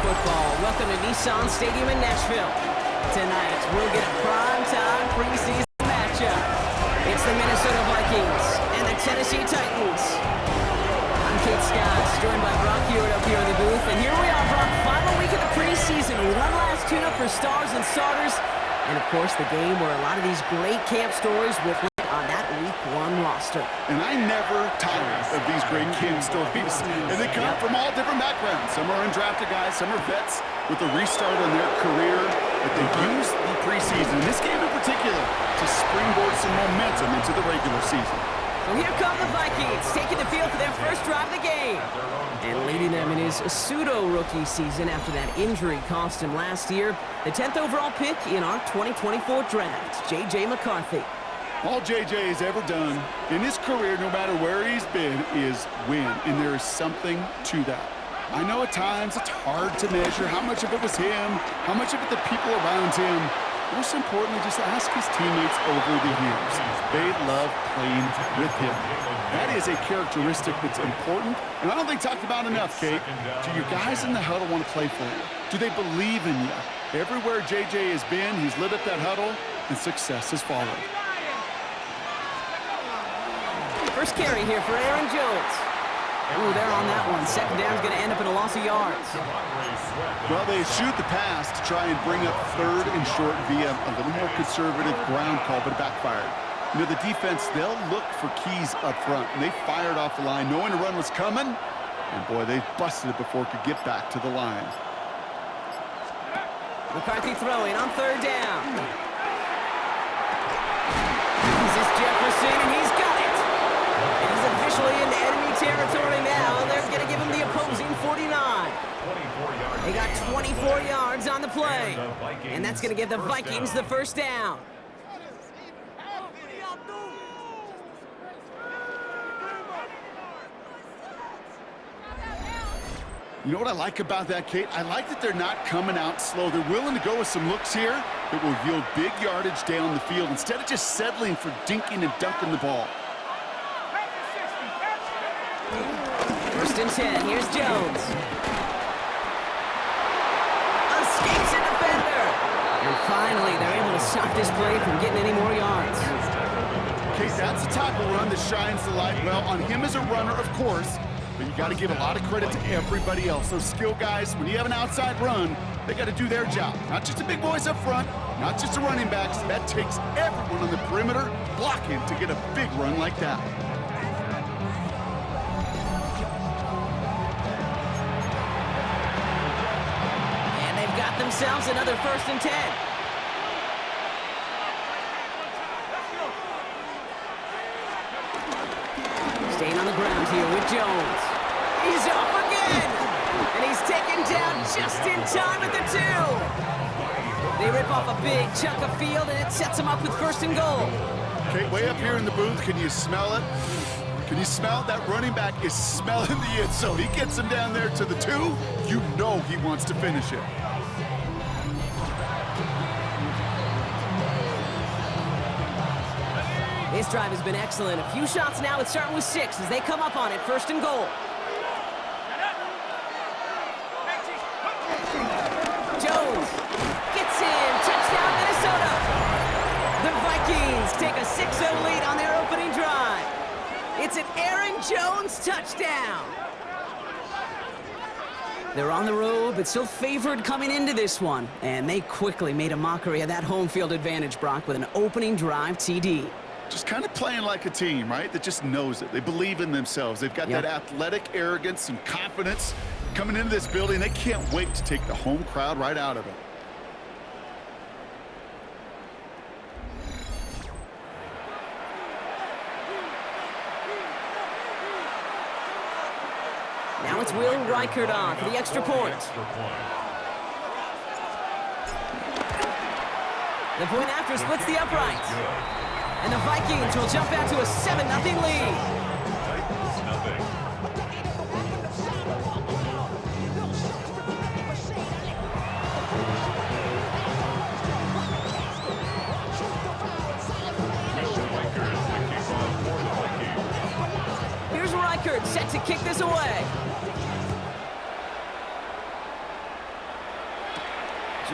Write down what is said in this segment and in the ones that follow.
football. Welcome to Nissan Stadium in Nashville. Tonight, we'll get a prime-time preseason matchup. It's the Minnesota Vikings and the Tennessee Titans. I'm Kate Scott, joined by Brock Hewitt up here in the booth. And here we are, Brock, final week of the preseason. One last tune-up for stars and starters. And, of course, the game where a lot of these great camp stories will play on that Week 1 roster. And I never tire of these great camp stories. And they come from all different backgrounds. Some are undrafted guys, some are vets with a restart on their career. But they use the preseason, in this game in particular, to springboard some momentum into the regular season. So here come the Vikings, taking the field for their first drive of the game. And leading them in his pseudo-rookie season after that injury cost him last year. The 10th overall pick in our 2024 draft, J.J. McCarthy. All J.J. has ever done in his career, no matter where he's been, is win. And there is something to that. I know at times it's hard to measure how much of it was him, how much of it the people around him. Most importantly, just ask his teammates over the years. They love playing with him. That is a characteristic that's important, and I don't think talked about enough, Kate. Do your guys in the huddle want to play for you? Do they believe in you? Everywhere J.J. has been, he's lit up that huddle, and success has followed. First carry here for Aaron Jones. Ooh, they're on that one. Second down's going to end up in a loss of yards. Well, they shoot the pass to try and bring up third and short via a little more conservative ground call, but it backfired. You know, the defense, they'll look for keys up front, and they fired off the line knowing the run was coming, and boy, they busted it before it could get back to the line. McCarthy throwing on third down. This is Jefferson, and he's got it. He's officially in enemy territory now. They're going to give him the opposing 49. They got 24 yards on the play. And that's going to give the Vikings the first down. You know what I like about that, Kate? I like that they're not coming out slow. They're willing to go with some looks here that will yield big yardage down the field instead of just settling for dinking and dunking the ball. First and 10. Here's Jones. Escapes a defender. And finally, they're able to stop this play from getting any more yards. Okay, that's a tackle run that shines the light well on him as a runner, of course. But you got to give a lot of credit to everybody else. Those skill guys, when you have an outside run, they got to do their job. Not just the big boys up front, not just the running backs. That takes everyone on the perimeter blocking to get a big run like that. And they've got themselves another first and 10. Staying on the ground here with Jones. He's off again! And he's taken down just in time at the 2. They rip off a big chunk of field, and it sets them up with first and goal. Okay, way up here in the booth, can you smell it? Can you smell it? That running back is smelling the end zone. He gets him down there to the 2. You know he wants to finish it. This drive has been excellent. A few shots now. It's starting with 6 as they come up on it. First and goal. Jones gets in. Touchdown, Minnesota. The Vikings take a 6-0 lead on their opening drive. It's an Aaron Jones touchdown. They're on the road, but still favored coming into this one. And they quickly made a mockery of that home field advantage, Brock, with an opening drive TD. Just kind of playing like a team, right? That just knows it. They believe in themselves. They've got that athletic arrogance and confidence coming into this building. They can't wait to take the home crowd right out of it. Now it's Will Reichert on for the extra point. The point after splits the uprights. And the Vikings will jump out to a 7-0 lead. Here's Reichert set to kick this away.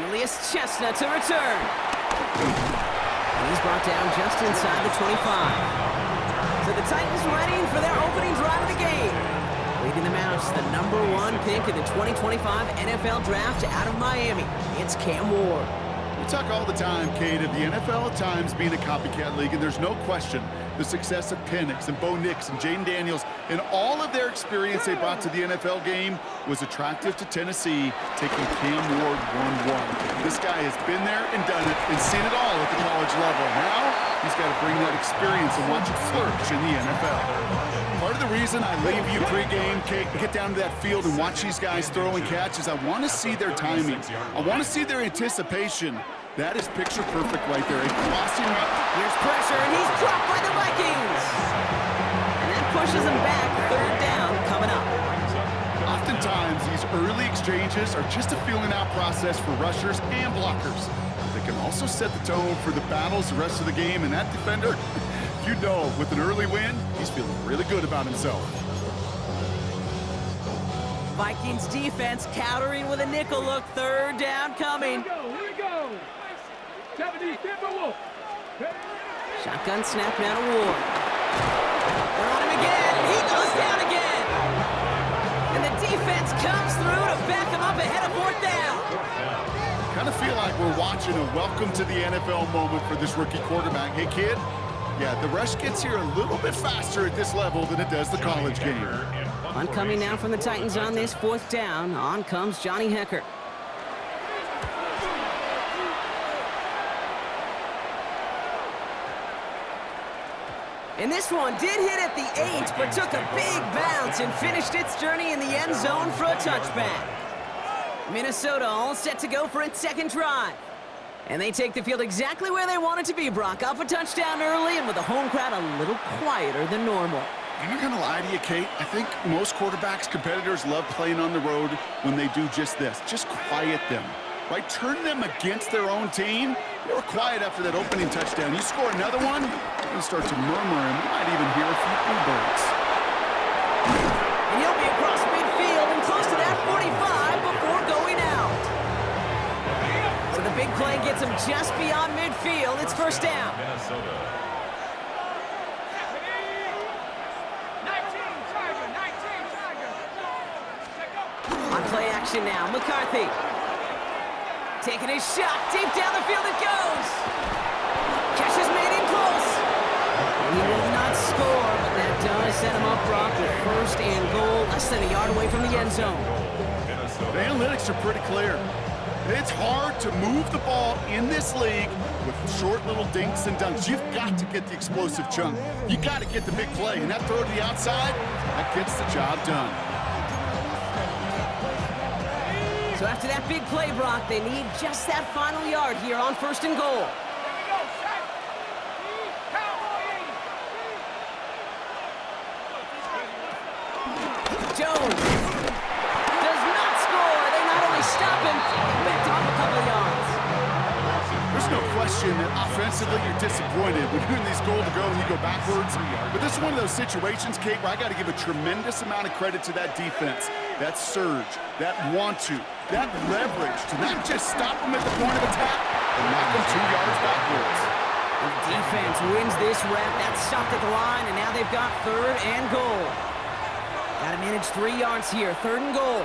Julius Chestnut to return. And he's brought down just inside the 25. So the Titans ready for their opening drive of the game. Leading them out, the #1 pick in the 2025 NFL Draft out of Miami. It's Cam Ward. We talk all the time, Kate, of the NFL at times being a copycat league, and there's no question the success of Penix and Bo Nix and Jaden Daniels and all of their experience they brought to the NFL game was attractive to Tennessee, taking Cam Ward 1-1. This guy has been there and done it and seen it all at the college level. Now he's got to bring that experience and watch it flourish in the NFL. Part of the reason I leave you pregame, Kate, get down to that field and watch these guys throw and catch is I want to see their timing. I want to see their anticipation. That is picture perfect right there. A crossing up. Here's pressure, and he's dropped by the Vikings. And that pushes him back. 3rd down coming up. Oftentimes, these early exchanges are just a feeling-out process for rushers and blockers. They can also set the tone for the battles the rest of the game, and that defender, you know, with an early win, he's feeling really good about himself. Vikings defense countering with a nickel look. 3rd down coming. Here we go. 70, Shotgun snap now to Ward. They're on him again. He goes down again. And the defense comes through to back him up ahead of 4th down. Kind of feel like we're watching a welcome to the NFL moment for this rookie quarterback. Hey, kid, yeah, the rush gets here a little bit faster at this level than it does the college game. Punt coming now from the Titans on this 4th down. On comes Johnny Hecker. And this one did hit at the 8, but took a big bounce and finished its journey in the end zone for a touchback. Minnesota all set to go for its 2nd drive. And they take the field exactly where they want it to be, Brock. Up a touchdown early and with the home crowd a little quieter than normal. I'm not going to lie to you, Kate. I think most quarterbacks, competitors love playing on the road when they do just this. Just quiet them, right? Turn them against their own team. They were quiet after that opening touchdown. You score another one, you'll start to murmur, and you might even hear a few bluebirds. And he'll be across midfield and close to that 45 before going out. So the big play gets him just beyond midfield. It's 1st down. On play action now, McCarthy. Taking his shot, deep down the field it goes. Kesha's made in close. He will not score, but that does set him up, Brock, with 1st and goal, less than a yard away from the end zone. The analytics are pretty clear. It's hard to move the ball in this league with short little dinks and dunks. You've got to get the explosive chunk. You got to get the big play, and that throw to the outside, that gets the job done. So after that big play, Brock, they need just that final yard here on 1st and goal. Jones does not score. They not only stop him, they backed him up a couple of yards. There's no question that offensively you're disappointed when you're in these goal to go and you go backwards. But this is one of those situations, Kate, where I got to give a tremendous amount of credit to that defense, that surge, that want to, that leverage to not just stop them at the point of attack, but knock them 2 yards backwards. The defense wins this rep. That's stopped at the line, and now they've got 3rd and goal. Got to manage 3 yards here. 3rd and goal.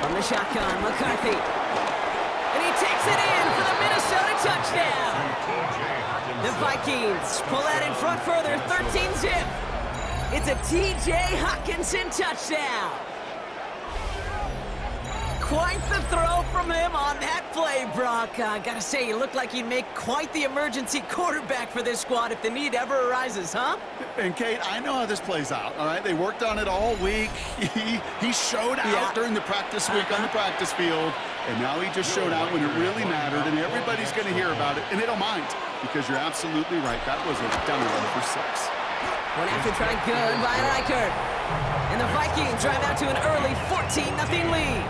From the shotgun, McCarthy. And he takes it in for the Minnesota touchdown. The Vikings pull that in front further, 13-zip. It's a T.J. Hockenson touchdown. Quite the throw from him on that play, Brock. Gotta say, he looked like he'd make quite the emergency quarterback for this squad if the need ever arises, huh? And, Kate, I know how this plays out, all right? They worked on it all week. He showed out during the practice week on the practice field, and now he just showed out when it really mattered, and everybody's going to hear about it, and they don't mind, because you're absolutely right. That was a dime for 6. Went after tried good by Reichert. And the Vikings drive out to an early 14-0 lead.